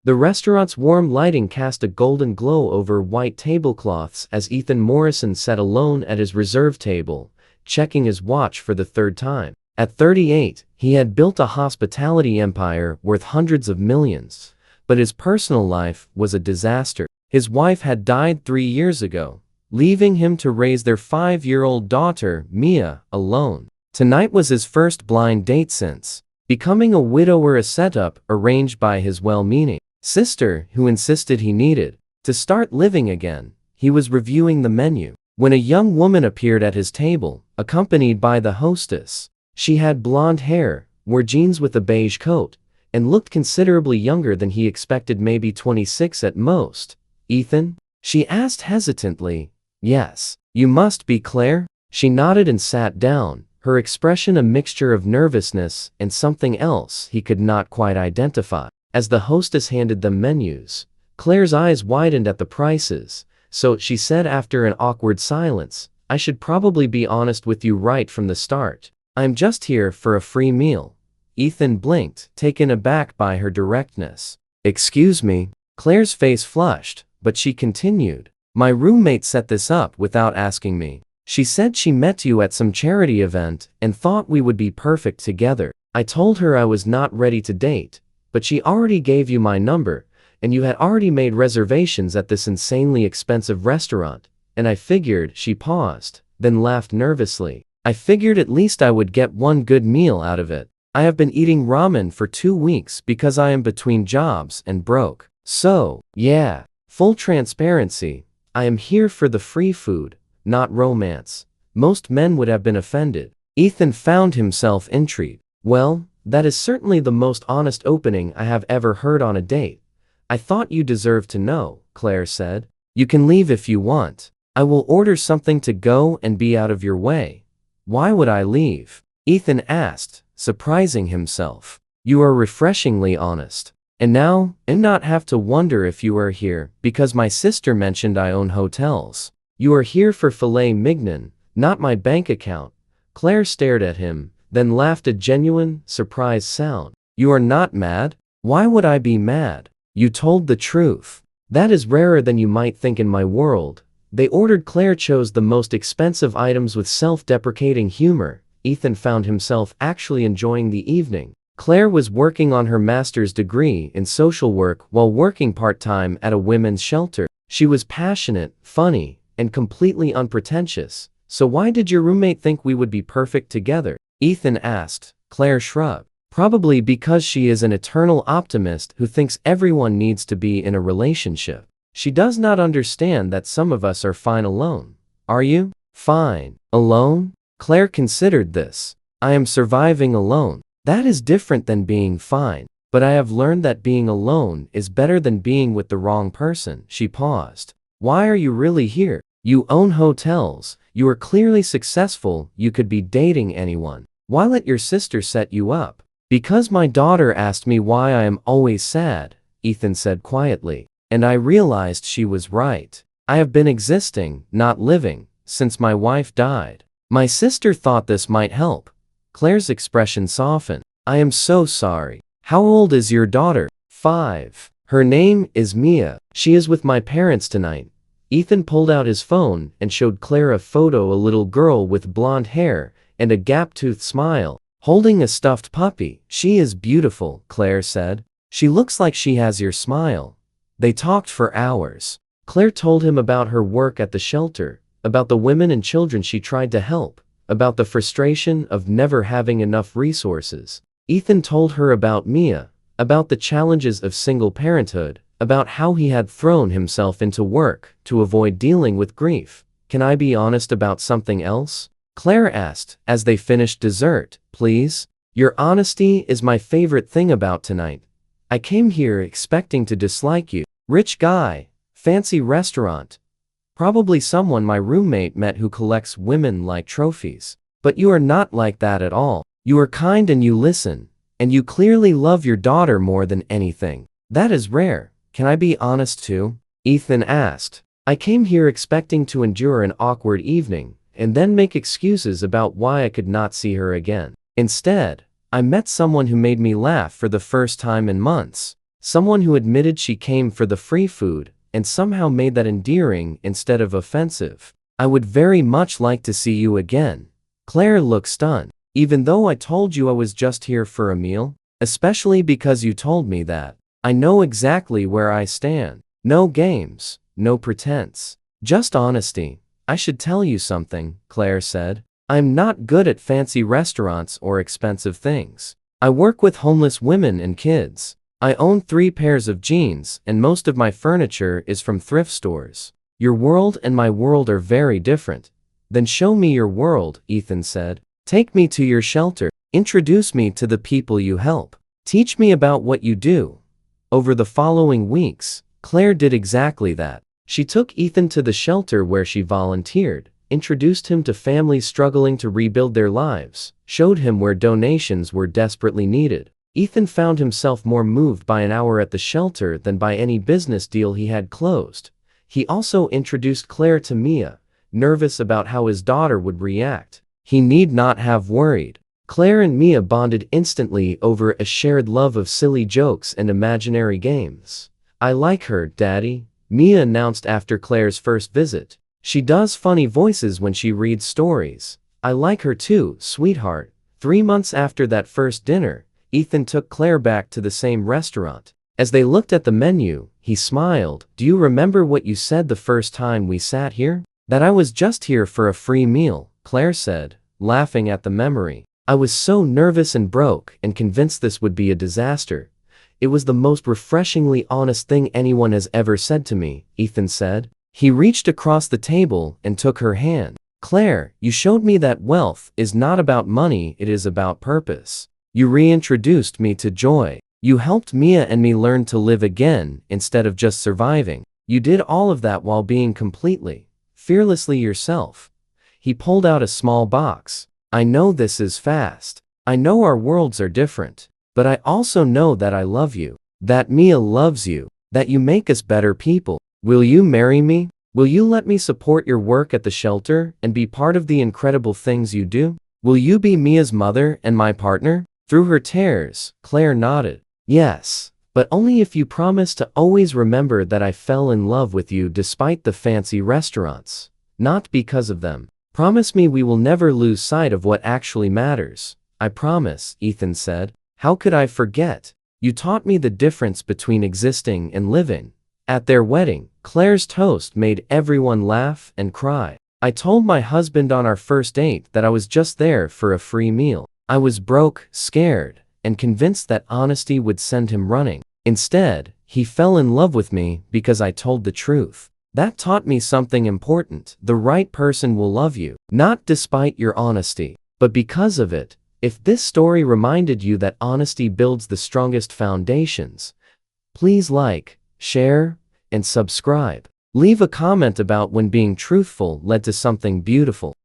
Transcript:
The restaurant's warm lighting cast a golden glow over white tablecloths as Ethan Morrison sat alone at his reserve table, checking his watch for the third time. At 38, he had built a hospitality empire worth hundreds of millions. But his personal life was a disaster. His wife had died 3 years ago, leaving him to raise their 5-year-old daughter, Mia, alone. Tonight was his first blind date since becoming a widower, a setup arranged by his well-meaning sister who insisted he needed to start living again. He was reviewing the menu when a young woman appeared at his table, accompanied by the hostess. She had blonde hair, wore jeans with a beige coat, and looked considerably younger than he expected, maybe 26 at most. "Ethan?" she asked hesitantly. "Yes." "You must be Claire?" She nodded and sat down, her expression a mixture of nervousness and something else he could not quite identify. As the hostess handed them menus, Claire's eyes widened at the prices, so she said after an awkward silence, "I should probably be honest with you right from the start. I'm just here for a free meal." Ethan blinked, taken aback by her directness. "Excuse me?" Claire's face flushed, but she continued. "My roommate set this up without asking me. She said she met you at some charity event and thought we would be perfect together. I told her I was not ready to date, but she already gave you my number, and you had already made reservations at this insanely expensive restaurant, and I figured," she paused, then laughed nervously, "I figured at least I would get one good meal out of it. I have been eating ramen for 2 weeks because I am between jobs and broke. So, yeah, full transparency, I am here for the free food, not romance." Most men would have been offended. Ethan found himself intrigued. "Well, that is certainly the most honest opening I have ever heard on a date. I thought you deserved to know," Claire said. "You can leave if you want. I will order something to go and be out of your way." "Why would I leave?" Ethan asked, surprising himself. "You are refreshingly honest. And now, I not have to wonder if you are here because my sister mentioned I own hotels. You are here for filet mignon, not my bank account." Claire stared at him, then laughed a genuine, surprised sound. "You are not mad?" "Why would I be mad? You told the truth. That is rarer than you might think in my world." They ordered. Claire chose the most expensive items with self-deprecating humor. Ethan found himself actually enjoying the evening. Claire was working on her master's degree in social work while working part-time at a women's shelter. She was passionate, funny, and completely unpretentious. "So why did your roommate think we would be perfect together?" Ethan asked. Claire shrugged. "Probably because she is an eternal optimist who thinks everyone needs to be in a relationship. She does not understand that some of us are fine alone." "Are you fine alone?" Claire considered this. "I am surviving alone." "That is different than being fine. But I have learned that being alone is better than being with the wrong person." She paused. "Why are you really here? You own hotels. You are clearly successful. You could be dating anyone. Why let your sister set you up?" "Because my daughter asked me why I am always sad," Ethan said quietly. "And I realized she was right. I have been existing, not living, since my wife died. My sister thought this might help." Claire's expression softened. "I am so sorry. How old is your daughter?" 5. "Her name is Mia. She is with my parents tonight." Ethan pulled out his phone and showed Claire a photo, a little girl with blonde hair and a gap-toothed smile, holding a stuffed puppy. "She is beautiful," Claire said. "She looks like she has your smile." They talked for hours. Claire told him about her work at the shelter, about the women and children she tried to help, about the frustration of never having enough resources. Ethan told her about Mia, about the challenges of single parenthood, about how he had thrown himself into work to avoid dealing with grief. "Can I be honest about something else?" Claire asked, as they finished dessert. "Please?" "Your honesty is my favorite thing about tonight. I came here expecting to dislike you. Rich guy, fancy restaurant. Probably someone my roommate met who collects women like trophies. But you are not like that at all. You are kind and you listen, and you clearly love your daughter more than anything. That is rare. Can I be honest too?" Ethan asked. "I came here expecting to endure an awkward evening, and then make excuses about why I could not see her again. Instead, I met someone who made me laugh for the first time in months." Someone who admitted she came for the free food and somehow made that endearing instead of offensive. I would very much like to see you again. Claire looked stunned. Even though I told you I was just here for a meal? Especially because you told me that. I know exactly where I stand. No games, no pretense. Just honesty. I should tell you something, Claire said. I'm not good at fancy restaurants or expensive things. I work with homeless women and kids. I own 3 pairs of jeans, and most of my furniture is from thrift stores. Your world and my world are very different. Then show me your world, Ethan said. Take me to your shelter. Introduce me to the people you help. Teach me about what you do. Over the following weeks, Claire did exactly that. She took Ethan to the shelter where she volunteered, introduced him to families struggling to rebuild their lives, showed him where donations were desperately needed. Ethan found himself more moved by an hour at the shelter than by any business deal he had closed. He also introduced Claire to Mia, nervous about how his daughter would react. He need not have worried. Claire and Mia bonded instantly over a shared love of silly jokes and imaginary games. I like her, Daddy, Mia announced after Claire's first visit. She does funny voices when she reads stories. I like her too, sweetheart. 3 months after that first dinner, Ethan took Claire back to the same restaurant. As they looked at the menu, he smiled. Do you remember what you said the first time we sat here? That I was just here for a free meal, Claire said, laughing at the memory. I was so nervous and broke and convinced this would be a disaster. It was the most refreshingly honest thing anyone has ever said to me, Ethan said. He reached across the table and took her hand. Claire, you showed me that wealth is not about money, it is about purpose. You reintroduced me to joy. You helped Mia and me learn to live again instead of just surviving. You did all of that while being completely, fearlessly yourself. He pulled out a small box. I know this is fast. I know our worlds are different. But I also know that I love you. That Mia loves you. That you make us better people. Will you marry me? Will you let me support your work at the shelter and be part of the incredible things you do? Will you be Mia's mother and my partner? Through her tears, Claire nodded. Yes, but only if you promise to always remember that I fell in love with you despite the fancy restaurants. Not because of them. Promise me we will never lose sight of what actually matters. I promise, Ethan said. How could I forget? You taught me the difference between existing and living. At their wedding, Claire's toast made everyone laugh and cry. I told my husband on our first date that I was just there for a free meal. I was broke, scared, and convinced that honesty would send him running. Instead, he fell in love with me because I told the truth. That taught me something important. The right person will love you, not despite your honesty, but because of it. If this story reminded you that honesty builds the strongest foundations, please like, share, and subscribe. Leave a comment about when being truthful led to something beautiful.